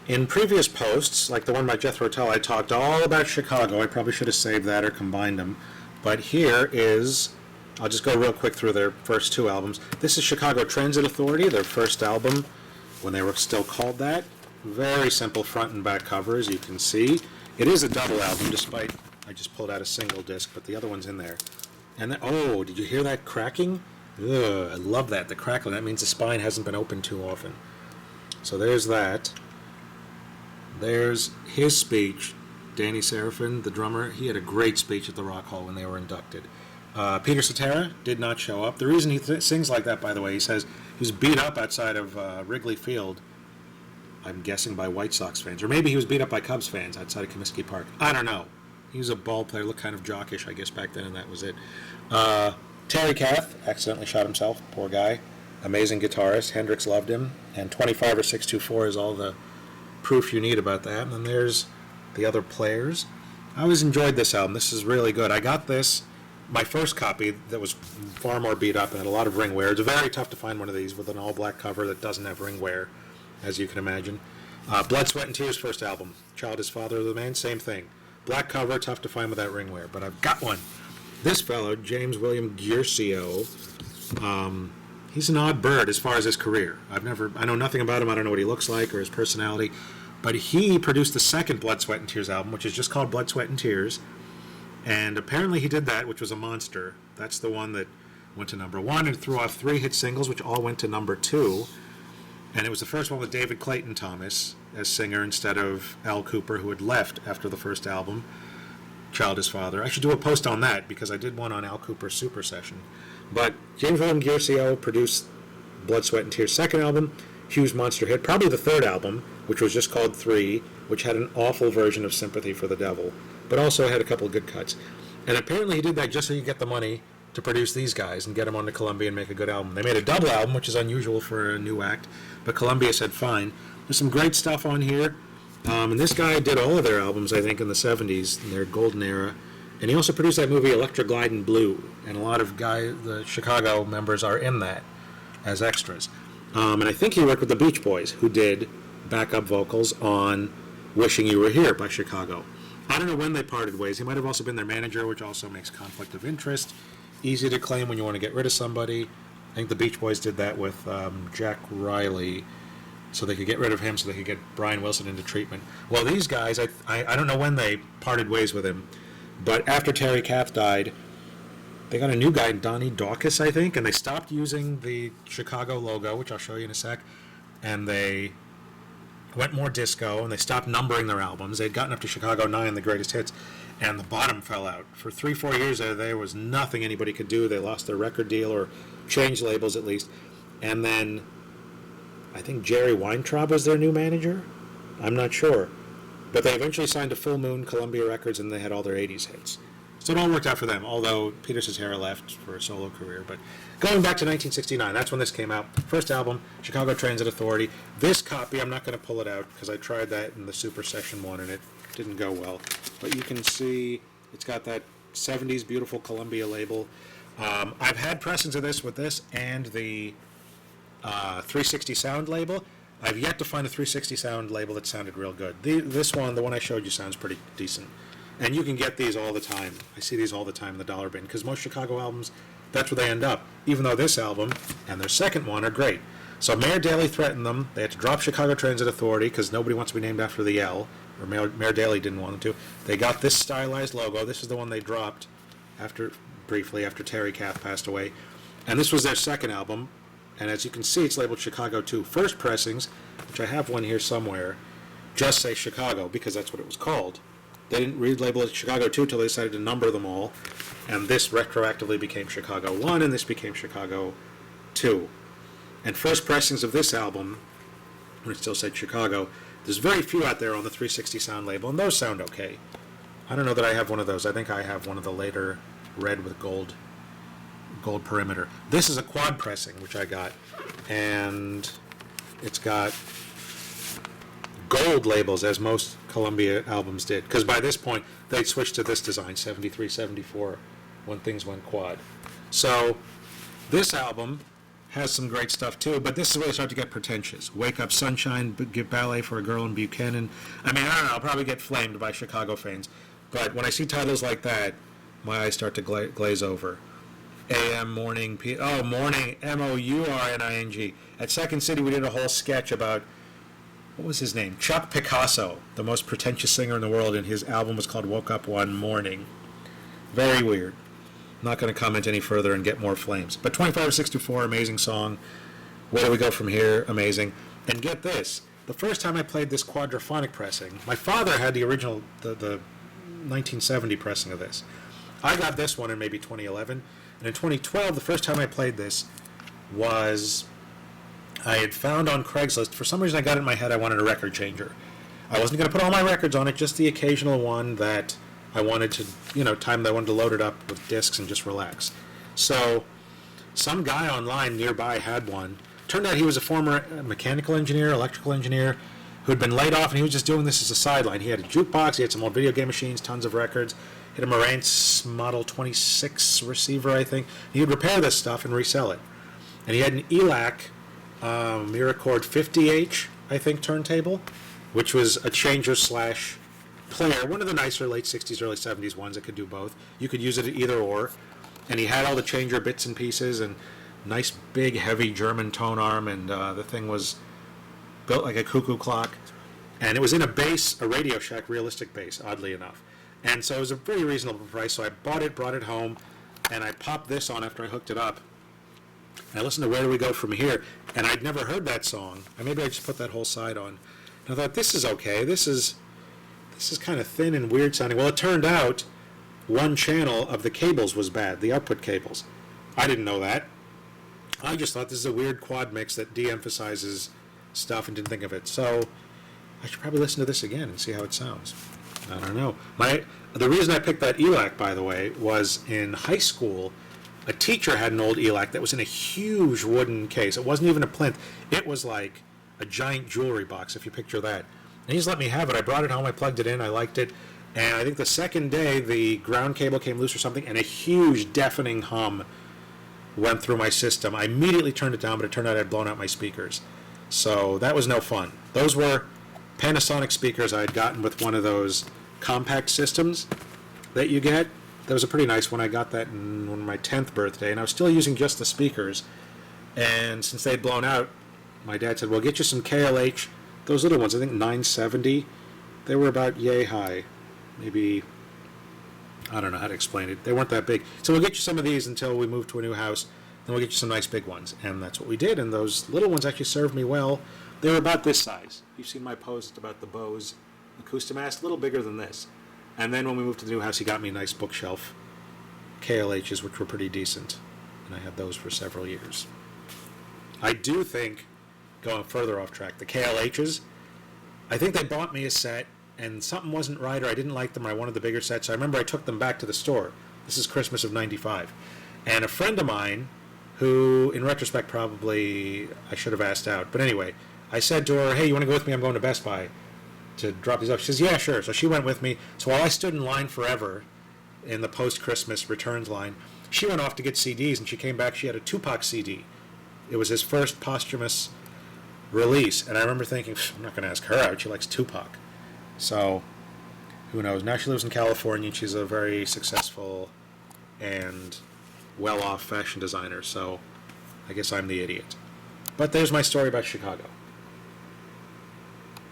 In previous posts, like the one by Jethro Tull, I talked all about Chicago. I probably should have saved that or combined them. But here is, I'll just go real quick through their first two albums. This is Chicago Transit Authority, their first album when they were still called that. Very simple front and back cover, as you can see. It is a double album, despite I just pulled out a single disc, but the other one's in there. And then, oh, did you hear that cracking? Ugh, I love that, the crackling. That means the spine hasn't been opened too often. So there's that. There's his speech. Danny Seraphine, the drummer, he had a great speech at the Rock Hall when they were inducted. Peter Cetera did not show up. The reason he sings like that, by the way, he says he was beat up outside of Wrigley Field, I'm guessing by White Sox fans. Or maybe he was beat up by Cubs fans outside of Comiskey Park. I don't know. He was a ball player, looked kind of jockish, I guess, back then, and that was it. Terry Kath accidentally shot himself, poor guy. Amazing guitarist. Hendrix loved him. And 25 or 624 is all the proof you need about that. And then there's the other players. I always enjoyed this album. This is really good. I got this, my first copy, that was far more beat up and had a lot of ring wear. It's very tough to find one of these with an all-black cover that doesn't have ring wear, as you can imagine. Blood, Sweat, and Tears' first album. Child is Father of the Man, same thing. Black cover, tough to find without ring wear, but I've got one. This fellow, James William Guercio, he's an odd bird as far as his career. I know nothing about him. I don't know what he looks like or his personality. But he produced the second Blood, Sweat, and Tears album, which is just called Blood, Sweat, and Tears. And apparently he did that, which was a monster. That's the one that went to number 1 and threw off 3 hit singles, which all went to number 2. And it was the first one with David Clayton Thomas as singer instead of Al Cooper, who had left after the first album, Child is Father. I should do a post on that because I did one on Al Cooper's Super Session. But James William Guercio produced Blood, Sweat, and Tears' second album, huge monster hit, probably the third album, which was just called 3, which had an awful version of Sympathy for the Devil, but also had a couple of good cuts. And apparently he did that just so you get the money to produce these guys and get them on to Columbia and make a good album. They made a double album, which is unusual for a new act, but Columbia said fine. There's some great stuff on here. And this guy did all of their albums, I think, in the 70s, in their golden era. And he also produced that movie Electroglide in Blue, and a lot of the Chicago members are in that as extras. And I think he worked with the Beach Boys, who did backup vocals on Wishing You Were Here by Chicago. I don't know when they parted ways. He might have also been their manager, which also makes conflict of interest. Easy to claim when you want to get rid of somebody. I think the Beach Boys did that with Jack Riley, so they could get rid of him so they could get Brian Wilson into treatment. Well, these guys, I don't know when they parted ways with him, but after Terry Kath died, they got a new guy, Donnie Dawkins, I think, and they stopped using the Chicago logo, which I'll show you in a sec, and they went more disco, and they stopped numbering their albums. They'd gotten up to Chicago 9, the greatest hits, and the bottom fell out. For 3-4 years there was nothing anybody could do. They lost their record deal, or changed labels at least. And then I think Jerry Weintraub was their new manager. I'm not sure. But they eventually signed to Full Moon, Columbia Records, and they had all their 80s hits. So it all worked out for them, although Peter Cetera left for a solo career. But going back to 1969, that's when this came out. First album, Chicago Transit Authority. This copy, I'm not going to pull it out because I tried that in the Super Session one and it didn't go well. But you can see it's got that 70s beautiful Columbia label. I've had pressings of this with this and the 360 Sound label. I've yet to find a 360 Sound label that sounded real good. This one, the one I showed you, sounds pretty decent. And you can get these all the time. I see these all the time in the dollar bin, because most Chicago albums, that's where they end up, even though this album and their second one are great. So Mayor Daley threatened them. They had to drop Chicago Transit Authority because nobody wants to be named after the L, or Mayor Daley didn't want them to. They got this stylized logo. This is the one they dropped briefly after Terry Kath passed away. And this was their second album. And as you can see, it's labeled Chicago 2. First pressings, which I have one here somewhere, just say Chicago because that's what it was called. They didn't relabel it Chicago 2 until they decided to number them all. And this retroactively became Chicago 1, and this became Chicago 2. And first pressings of this album, when it still said Chicago, there's very few out there on the 360 Sound label, and those sound okay. I don't know that I have one of those. I think I have one of the later red with gold perimeter. This is a quad pressing, which I got, and it's got gold labels, as most Columbia albums did, because by this point they'd switched to this design, 73, 74, when things went quad. So this album has some great stuff too, but this is where they start to get pretentious. Wake Up Sunshine, Give Ballet for a Girl in Buchanan. I mean, I don't know, I'll probably get flamed by Chicago fans, but when I see titles like that, my eyes start to glaze over. AM Morning, Morning, Mourning. At Second City, we did a whole sketch about, what was his name? Chuck Picasso, the most pretentious singer in the world, and his album was called Woke Up One Morning. Very weird. Not going to comment any further and get more flames. But 25-64, amazing song. Where do we go from here? Amazing. And get this. The first time I played this quadraphonic pressing, my father had the original, the 1970 pressing of this. I got this one in maybe 2011. And in 2012, the first time I played this was, I had found on Craigslist, for some reason I got it in my head I wanted a record changer. I wasn't going to put all my records on it, just the occasional one that I wanted to, time that I wanted to load it up with discs and just relax. So some guy online nearby had one. Turned out he was a former mechanical engineer, electrical engineer, who had been laid off, and he was just doing this as a sideline. He had a jukebox, he had some old video game machines, tons of records. He had a Marantz Model 26 receiver, I think. He would repair this stuff and resell it. And he had an ELAC Miracord 50H, I think, turntable, which was a changer slash player, one of the nicer late 60s, early 70s ones that could do both. You could use it at either or. And he had all the changer bits and pieces and nice big heavy German tone arm, and the thing was built like a cuckoo clock. And it was in a bass, a Radio Shack realistic bass, oddly enough. And so it was a very reasonable price, so I bought it, brought it home, and I popped this on after I hooked it up. And I listened to Where Do We Go From Here, and I'd never heard that song. Or maybe I just put that whole side on. And I thought, this is okay, this is kind of thin and weird sounding. Well, it turned out one channel of the cables was bad, the output cables. I didn't know that. I just thought this is a weird quad mix that de-emphasizes stuff and didn't think of it. So I should probably listen to this again and see how it sounds. I don't know. The reason I picked that ELAC, by the way, was in high school, a teacher had an old ELAC that was in a huge wooden case. It wasn't even a plinth. It was like a giant jewelry box, if you picture that. And he just let me have it. I brought it home, I plugged it in, I liked it. And I think the second day, the ground cable came loose or something, and a huge deafening hum went through my system. I immediately turned it down, but it turned out I'd blown out my speakers. So that was no fun. Those were Panasonic speakers I had gotten with one of those compact systems that you get. That was a pretty nice one. I got that on my 10th birthday, and I was still using just the speakers. And since they'd blown out, my dad said, well, get you some KLH. Those little ones, I think 970, they were about yay high. Maybe, I don't know how to explain it. They weren't that big. So we'll get you some of these until we move to a new house. Then we'll get you some nice big ones. And that's what we did. And those little ones actually served me well. They were about this size. You've seen my post about the Bose Acoustimask, a little bigger than this. And then when we moved to the new house, he got me a nice bookshelf KLHs, which were pretty decent. And I had those for several years. I do think, going further off track, the KLHs, I think they bought me a set and something wasn't right, or I didn't like them, or I wanted the bigger set. So I remember I took them back to the store. This is Christmas of '95. And a friend of mine, who in retrospect probably I should have asked out, but anyway, I said to her, hey, you want to go with me? I'm going to Best Buy to drop these off. She says, yeah, sure. So she went with me. So while I stood in line forever in the post-Christmas returns line, she went off to get CDs, and she came back. She had a Tupac CD. It was his first posthumous release. And I remember thinking, I'm not going to ask her out. She likes Tupac. So who knows? Now she lives in California, and she's a very successful and well-off fashion designer. So I guess I'm the idiot. But there's my story about Chicago.